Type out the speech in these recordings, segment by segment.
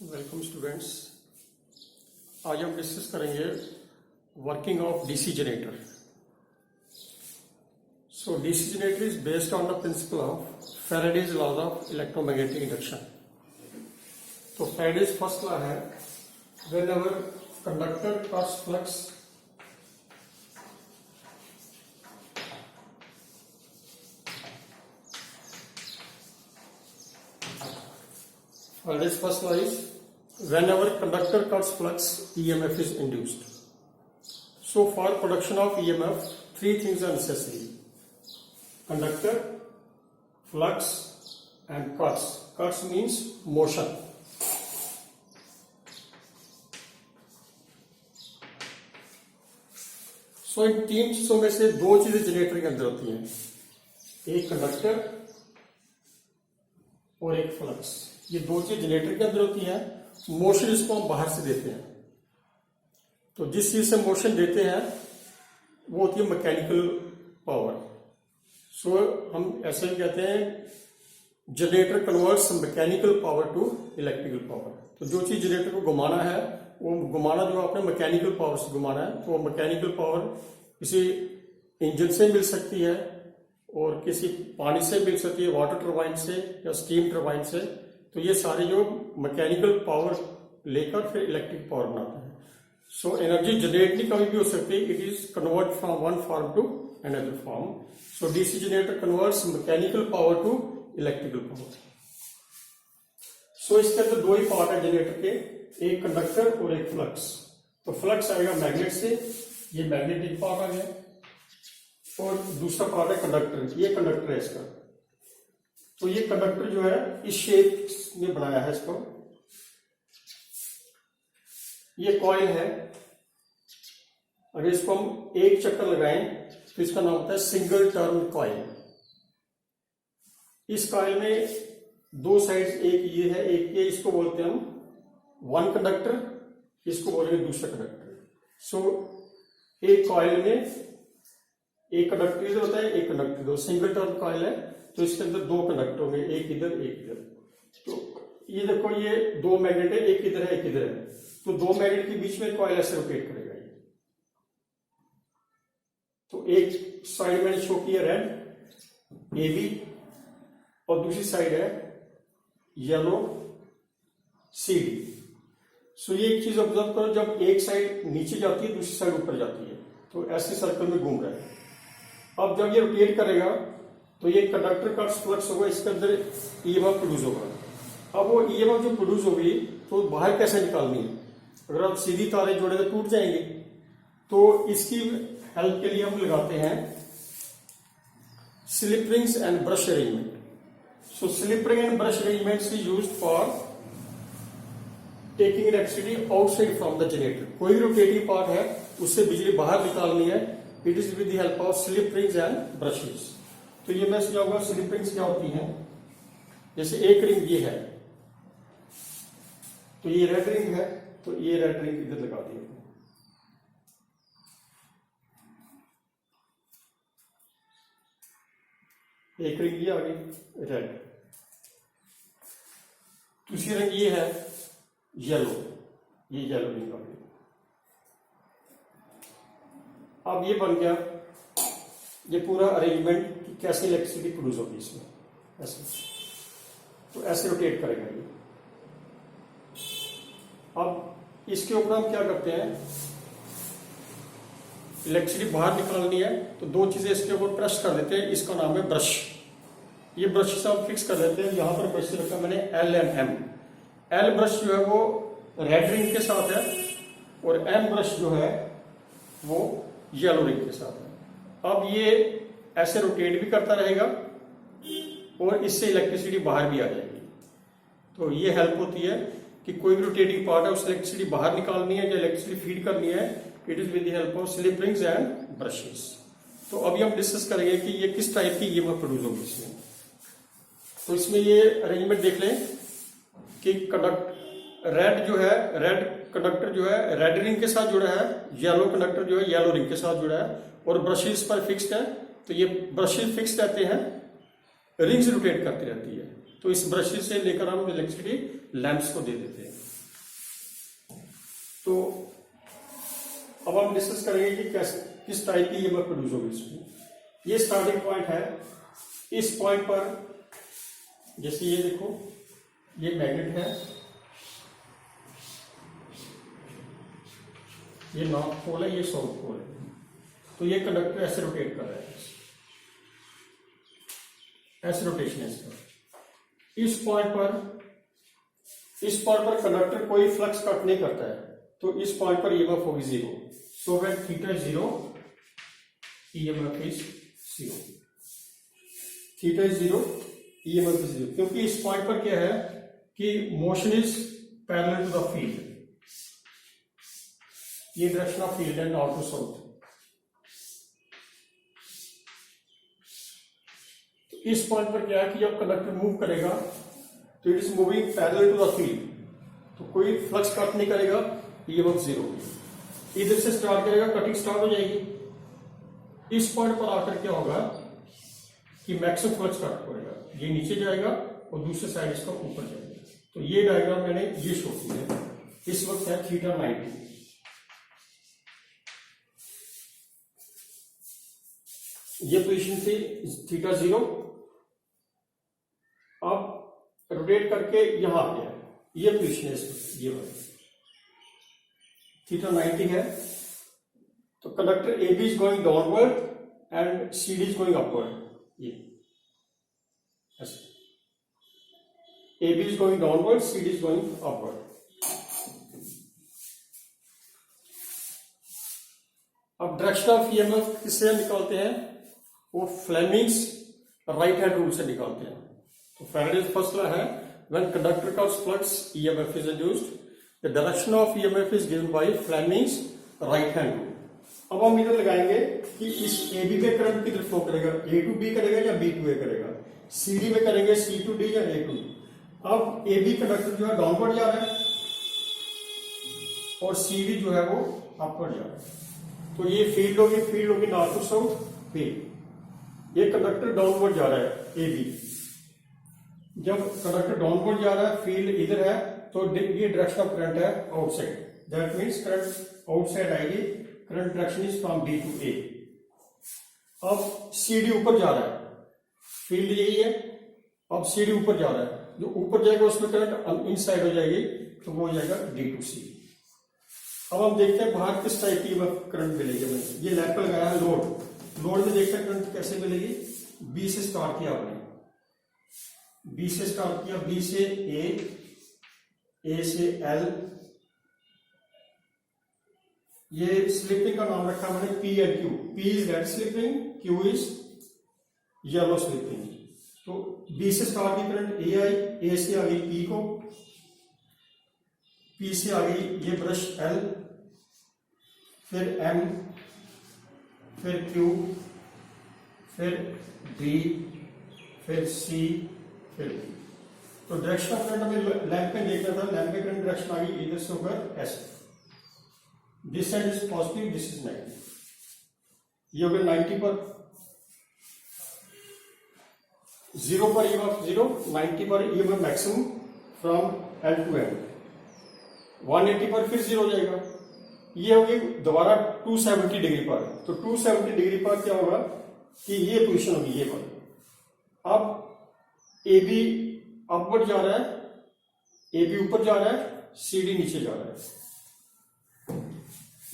Welcome students. आज हम discuss करेंगे working of DC generator. So DC generator is based on the principle of Faraday's laws of electromagnetic induction. तो Faraday's first law है, whenever conductor pass flux Faraday's first law is whenever conductor cuts flux, EMF is induced. So for production of EMF, three things are necessary: conductor, flux, and cuts. Cuts means motion. So इन तीन चीजों में से दो चीजें generator के अंदर होती हैं, एक कंडक्टर और एक फ्लक्स। ये दो चीज जनरेटर के अंदर होती है। मोशन इसको हम बाहर से देते हैं। तो जिस चीज से मोशन देते हैं वो होती है मैकेनिकल पावर। सो हम ऐसे भी कहते हैं generator converts mechanical power to electrical power. तो जो चीज जनरेटर को घुमाना है वो घुमाना जो आपने मैकेनिकल पावर से घुमाना है, तो मैकेनिकल पावर किसी इंजन से मिल सकती है और किसी पानी से मिल सकती है, वाटर टरबाइन से या स्टीम टरबाइन से। तो ये सारे जो मैकेनिकल पावर लेकर फिर इलेक्ट्रिक पावर बनाते हैं। सो एनर्जी जनरेट नहीं कभी भी हो सकती, it is convert from one form to another form. So DC generator converts mechanical power to electrical power. So इसके अंदर दो ही पार्ट है जनरेटर के, एक कंडक्टर और एक फ्लक्स। तो फ्लक्स आएगा मैग्नेट से, ये मैग्नेटिक पार्ट आ गया, और दूसरा पार्ट है कंडक्टर, ये कंडक्टर है इसका। तो ये कंडक्टर जो है इस शेप में बनाया है इसको। ये कॉइल है, अगर इसको हम एक चक्कर लगाएं तो इसका नाम होता है सिंगल टर्न कॉइल। इस कॉइल में दो साइड, एक ये है एक ये, इसको बोलते हैं हम वन कंडक्टर, इसको बोलेंगे दूसरा कंडक्टर। सो एक कॉइल में एक कंडक्टर इधर होता है, एक कंडक्टर इधर, सिंगल टर्न कॉइल है। तो इसके अंदर दो कंडक्टर होंगे, एक इधर एक इधर। तो ये देखो, ये दो मैग्नेट है, एक इधर है एक इधर है। तो दो मैग्नेट के बीच में कॉइल ऐसे रोटेट करेगा ये। तो एक साइड मैंने शो किया रेड ए बी, और दूसरी साइड है येलो सी डी। सो ये एक चीज ऑब्जर्व करो, जब एक साइड नीचे जाती है दूसरी साइड ऊपर जाती है, तो ऐसे सर्कल में घूम रहा है। अब जब ये रोटेट करेगा तो ये कंडक्टर का फ्लक्स होगा, इसके अंदर ईएमएफ प्रोड्यूस होगा। अब वो ईएमएफ जो प्रोड्यूस होगी तो बाहर कैसे निकालनी है? अगर आप सीधी तारें जोड़े तो टूट जाएंगे। तो इसकी हेल्प के लिए हम लगाते हैं slip rings and brush arrangement. So slip ring and brush arrangement is used for taking electricity outside from the generator. कोई रोटेटिंग पार्ट है उससे बिजली बाहर निकालनी है, it is with the help of slip rings and brushes. तो ये मैं समझाऊंगा स्लिप रिंग्स क्या होती हैं। जैसे एक रिंग ये है, तो ये रेड रिंग है, तो ये रेड रिंग इधर लगा दी। एक रिंग ये आ गई रेड, दूसरी रिंग ये है येलो, ये येलो रिंग आ गई। अब ये बन गया ये पूरा अरेंजमेंट कि कैसे इलेक्ट्रिसिटी प्रोड्यूस होगी इसमें, ऐसे। तो ऐसे रोटेट करेगा ये। अब इसके ऊपर हम क्या करते हैं, इलेक्ट्रिसिटी बाहर निकालनी है तो दो चीजें इसके ऊपर प्रेस कर देते हैं, इसका नाम है ब्रश। ये ब्रश से हम फिक्स कर देते हैं। यहां पर ब्रश रखा मैंने L and M. L brush जो है वो रेड रिंग के साथ है, और एम ब्रश जो है वो येलो रिंग के साथ है। अब ये ऐसे रोटेट भी करता रहेगा और इससे इलेक्ट्रिसिटी बाहर भी आ जाएगी। तो ये हेल्प होती है कि कोई भी रोटेटिंग पार्ट है उस इलेक्ट्रिसिटी बाहर निकालनी है या इलेक्ट्रिसिटी फीड करनी है, it is with the help of slip rings and brushes. तो अभी हम डिस्कस करेंगे कि ये किस टाइप की ईएमएफ प्रोड्यूस होगी इसमें। तो इसमें ये अरेंजमेंट देख लें कि रेड जो है, रेड कंडक्टर जो है रेड रिंग के साथ जुड़ा है, येलो कंडक्टर जो है येलो रिंग के साथ जुड़ा है, और ब्रशेस पर फिक्स्ड है। तो ये ब्रशेस फिक्स रहते हैं, रिंग्स रोटेट करती रहती है। तो इस ब्रशेस से लेकर हम इलेक्ट्रिसिटी लैंप्स को दे देते हैं। तो अब हम डिस्कस करेंगे कि कैसे किस टाइप की ईएमएफ प्रोड्यूस होगी इसमें। ये स्टार्टिंग पॉइंट है। इस पॉइंट पर जैसे ये देखो, ये मैग्नेट है, ये नॉर्थ पोल है, ये साउथ पोल है। तो ये कंडक्टर ऐसे रोटेट कर रहा है, ऐसे रोटेशन है इसका। इस पॉइंट पर कंडक्टर कोई फ्लक्स कट नहीं करता है, तो इस पॉइंट पर ईएमएफ होगी 0। So when theta is 0, EMF is 0। Theta is 0, EMF is 0, क्योंकि इस पॉइंट पर क्या है कि motion is parallel to the field. ये डायरेक्शन ऑफ फील्ड है, नॉर्थ टू साउथ। तो इस पॉइंट पर क्या है कि जब कंडक्टर मूव करेगा तो it is moving parallel to the field, तो कोई फ्लक्स कट नहीं करेगा, ईएमएफ 0। इधर से स्टार्ट करेगा, कटिंग स्टार्ट हो जाएगी। इस पॉइंट पर आकर क्या होगा कि मैक्सिमम फ्लक्स कट करेगा, ये नीचे जाएगा और दूसरे साइड इसका ऊपर जाएगा। तो ये डायग्राम मैंने ये शो किया है। इस वक्त है थीटा 90, ये पोजीशन थी थीटा 0। अब रोटेट करके यहां आ गया, ये पोजीशन है इसमें, ये वाला थीटा 90 है। तो conductor AB is going downward and CD is going upward. ये ऐसे AB is going downward, CD is going upward. अब डायरेक्शन ऑफ ईएमएफ किससे निकालते हैं? वो फ्लेमिंग्स राइट हैंड रूल से निकालते हैं। तो फैराडेज फर्स्ट लॉ है, when conductor cause flux EMF is induced, the direction of EMF is given by Fleming's right hand rule. अब हम इधर लगाएंगे कि इस AB में करंट किधर फ्लो करेगा, A टू B करेगा या B टू A करेगा, CD में करेंगे C टू D या A टू D। अब AB कंडक्टर जो है डाउनवर्ड जा रहा है और CD जो है वो अपवर्ड जा रहा है। तो ये फील्ड होगी नॉर्थ टू साउथ फील्ड। ये कंडक्टर डाउनवर्ड जा रहा है AB। जब कंडक्टर डाउनवर्ड जा रहा है, फील्ड इधर है, तो ये डायरेक्शन ऑफ करंट है outside. That means current outside आएगी, current direction is from B to A। अब CD ऊपर जा रहा है, फील्ड यही है। अब CD ऊपर जा रहा है, जो ऊपर जाएगा उसमें करंट इनसाइड हो जाएगी, तो वो हो जाएगा D टू C। अब हम देखते हैं बाहर किस टाइप की करंट मिलेगी। हमें ये लैंप लगाया है, लोड में देखते हैं करंट कैसे मिलेगी। B से स्टार्ट किया आपने, B से स्टार्ट किया, B से A से L। ये स्लिपिंग का नाम रखा मैंने P and Q। P is red slipping, Q is yellow slipping. तो B से स्टार्ट की करंट A आई, A से आ गई P को, P से आ गई ये ब्रश L, फिर M, फिर Q, फिर D, फिर C, फिर D। तो डायरेक्शन ऑफ करंट हमें लैंप में देखना था। लैंप में करंट डायरेक्शन आ गई इधर से होकर ऐसे, this side is positive, this is negative. ये हो गया 90 पर, 0 पर ईएमएफ 0, 90 पर EMF maximum from L to M, 180 पर फिर 0 हो जाएगा। ये होगी दोबारा 270 डिग्री पर। तो 270 डिग्री पर क्या होगा कि ये पोजीशन होगी, ये पर। अब AB अपवर्ड जा रहा है, AB ऊपर जा रहा है, CD नीचे जा रहा है।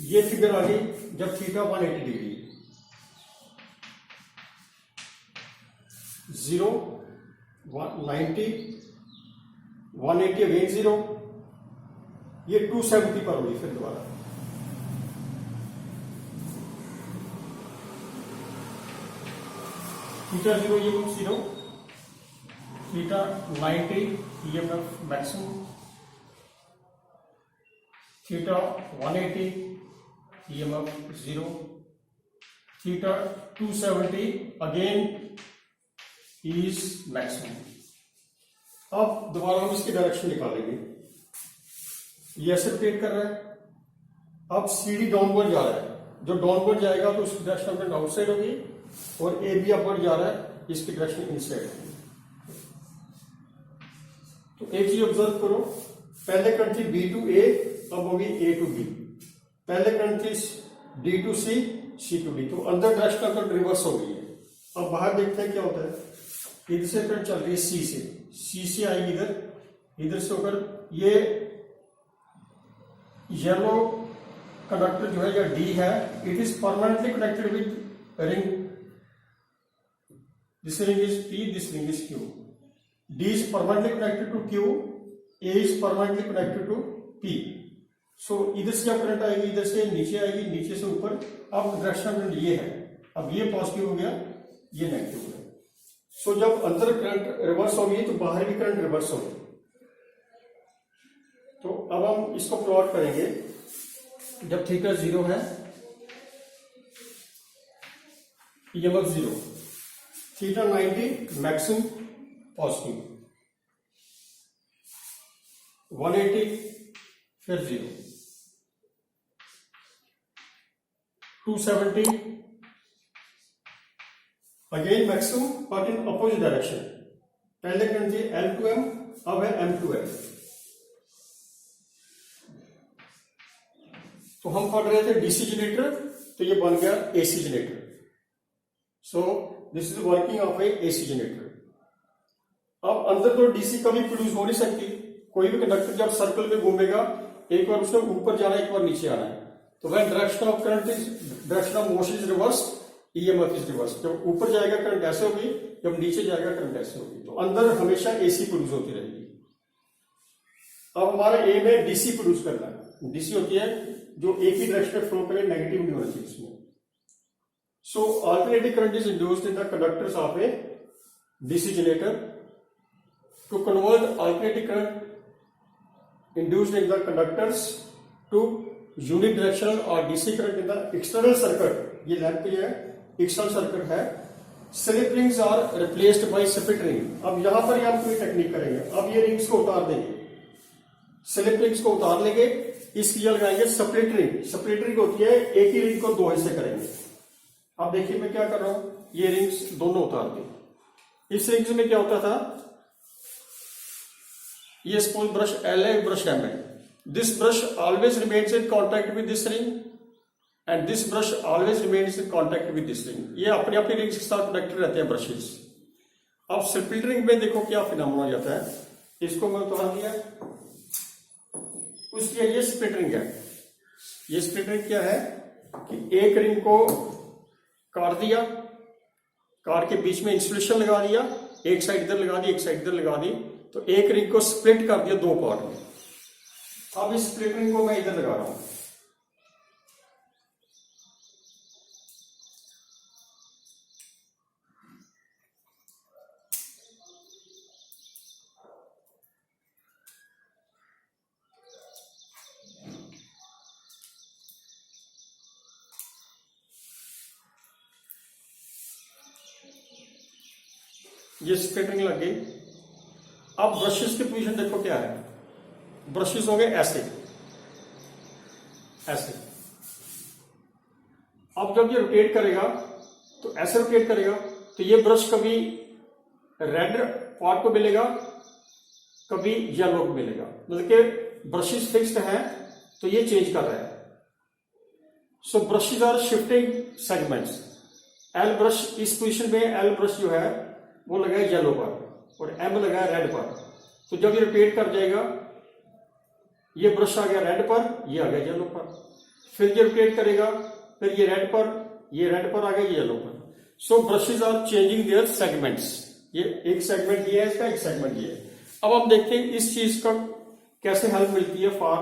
ये फिगर आ गई जब थीटा 180 डिग्री, 0, 90, 180 अगेन 0, ये 270 पर होगी फिर दोबारा। Theta 0 EMF 0, theta 90 EMF maximum, theta 180 EMF 0, theta 270 again is maximum. अब दोबारा हम इसकी डायरेक्शन निकालेंगे। ये ऐसे रोटेट कर रहा है, अब CD डाउनवर्ड जा रहा है, जो डाउनवर्ड जाएगा तो उसकी डायरेक्शन करंट आउटसाइड होगी, और AB अपवर्ड जा रहा है, इसकी डायरेक्शन इनसाइड होगी। तो एक चीज ऑब्जर्व करो, पहले करंट थी B टू A, अब होगी ए टू बी। पहले करंट थी D to C, C to D, तो अंदर डायरेक्शनल करंट रिवर्स हो गई है। अब बाहर देखते हैं क्या होता है। इधर से करंट चल रही है सी से आएगी इधर, इधर से होकर ये येलो कंडक्टर जो है या डी है, it is permanently connected with ring. This ring is P, this ring is Q. D is permanently connected to Q, A is permanently connected to P. So इधर से जब करंट आएगी, इधर से नीचे आएगी, नीचे से ऊपर। अब डायरेक्शनल करंट ये है, अब ये पॉजिटिव हो गया, ये नेगेटिव हो गया। सो जब अंदर करंट रिवर्स होगी तो बाहर भी करंट रिवर्स होगी। तो अब हम इसको प्लॉट करेंगे। जब थीटा 0 है, EMF 0, थीटा 90 मैक्सिमम पॉजिटिव, 180 फिर 0, 270 again maximum but in opposite direction. पहले करंट थी L टू M, अब है M टू L। तो हम पढ़ रहे थे डीसी जनरेटर, तो ये बन गया AC generator. So this is working of A AC generator. अब अंदर तो डीसी कभी प्रोड्यूस हो नहीं सकती। कोई भी कंडक्टर जब सर्कल में घूमेगा, एक बार उसने ऊपर जाना है, एक बार नीचे आना है। तो वह direction of current is, direction of motion is reverse, EMF is reverse. जब ऊपर जाएगा करंट ऐसे होगी, जब नीचे जाएगा करंट ऐसे होगी। तो अंदर हमेशा एसी प्रोड्यूस होती रहेगी। अब हमारा एम है डीसी प्रोड्यूस करना। डीसी होती है जो एक ही डायरेक्शन में फ्लो करे, नेगेटिव नहीं होना चाहिए इसमें। So alternating current is induced in the conductors of a DC generator. To convert alternating current induced in the conductors to unidirectional or DC current in the external circuit, ये lamp ये है, external circuit है, slip rings are replaced by split ring. अब यहां पर हम कोई technique करेंगे। अब ये रिंग्स को उतार देंगे, स्लिप रिंग्स को उतार लेंगे, इसकी जगह लगाएंगे स्प्लिट रिंग। स्प्लिट रिंग होती है एक ही रिंग को दो हिस्से करेंगे। अब देखिए मैं क्या कर रहा हूं, ये रिंग्स दोनों उतार दी। इस रिंग्स में क्या होता था, ये स्पॉज ब्रश L है, ब्रश M है। This brush always remains in contact with this ring and this brush always remains in contact with this ring. ये अपने अपनी रिंग्स के साथ कनेक्टेड रहते हैं ब्रशेस। अब स्प्लिट रिंग में देखो क्या फिनोमेना हो जाता है। इसको मैं उतार दिया, उसकी ये स्प्लिट रिंग है। ये स्प्लिट रिंग क्या है कि एक रिंग को काट दिया, काट के बीच में इंसुलेशन लगा दिया, एक साइड इधर लगा दी, एक साइड इधर लगा दी, तो एक रिंग को स्प्लिट कर दिया दो पार्ट में। अब इस स्प्लिट रिंग को मैं इधर लगा रहा हूं। ये स्प्लिट रिंग लग गई। अब ब्रशेस की पोजीशन देखो क्या है। ब्रशेस हो गए ऐसे ऐसे। अब जब ये रोटेट करेगा तो ऐसे रोटेट करेगा, तो ये ब्रश कभी रेड पार्ट को मिलेगा, कभी येलो को मिलेगा। मतलब कि ब्रशेस फिक्स्ड हैं तो ये चेंज कर रहा है। So brushes are shifting segments. L brush इस पोजीशन में, एल ब्रश जो है वो लगाया येलो पर और एम लगाया रेड पर। तो जब ये रोटेट कर जाएगा, ये ब्रश आ गया रेड पर, ये आ गया येलो पर। फिर ये रोटेट करेगा, फिर ये रेड पर, ये रेड पर आ गया, ये येलो पर। So brushes are changing their segments. ये एक सेगमेंट ये है, इसका एक सेगमेंट ये है। अब हम देखते हैं इस चीज का कैसे हेल्प मिलती है for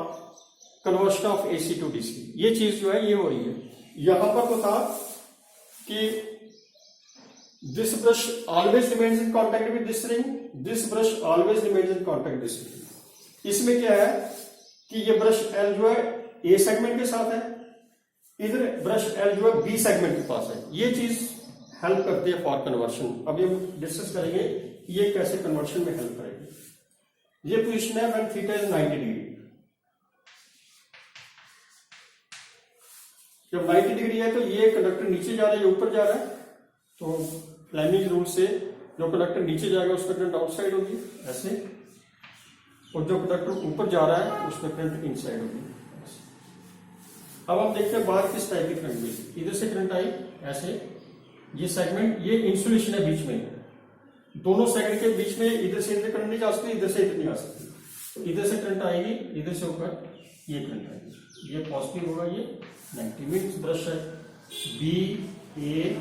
conversion of AC to DC. ये चीज जो है ये हो रही है। यहां पर तो था कि this brush always remains in contact with this ring, this brush always remains in contact with this ring। इसमें क्या है कि ये ब्रश L जो है A सेगमेंट के साथ है, इधर ब्रश L जो है B सेगमेंट के पास है। ये चीज हेल्प करती है फॉर कन्वर्शन। अभी हम डिस्कस करेंगे कि ये कैसे कन्वर्शन में हेल्प करेगी। ये पोजीशन है व्हेन थीटा इज 90 डिग्री। जब 90 डिग्री है तो ये कंडक्टर नीचे जा रहा है, ये ऊपर जा रहा है। तो फ्लेमिंग रूल से जो कंडक्टर नीचे जाएगा उसमें करंट आउटसाइड होगी ऐसे, और जो कंडक्टर ऊपर जा रहा है उसमें करंट इनसाइड होगी। अब हम देखते हैं बाहर किस टाइप की करंट मिली। इधर से करंट आई ऐसे, ये सेगमेंट, ये इंसुलेशन है बीच में, दोनों सेगमेंट के बीच में इधर से इधर करंट नहीं जा सकती, इधर से इधर नहीं आ सकती। तो इधर से करंट आएगी, इधर से होकर ये करंट आएगी, ये पॉजिटिव होगा, ये नेगेटिव। मीन्स ब्रश है B A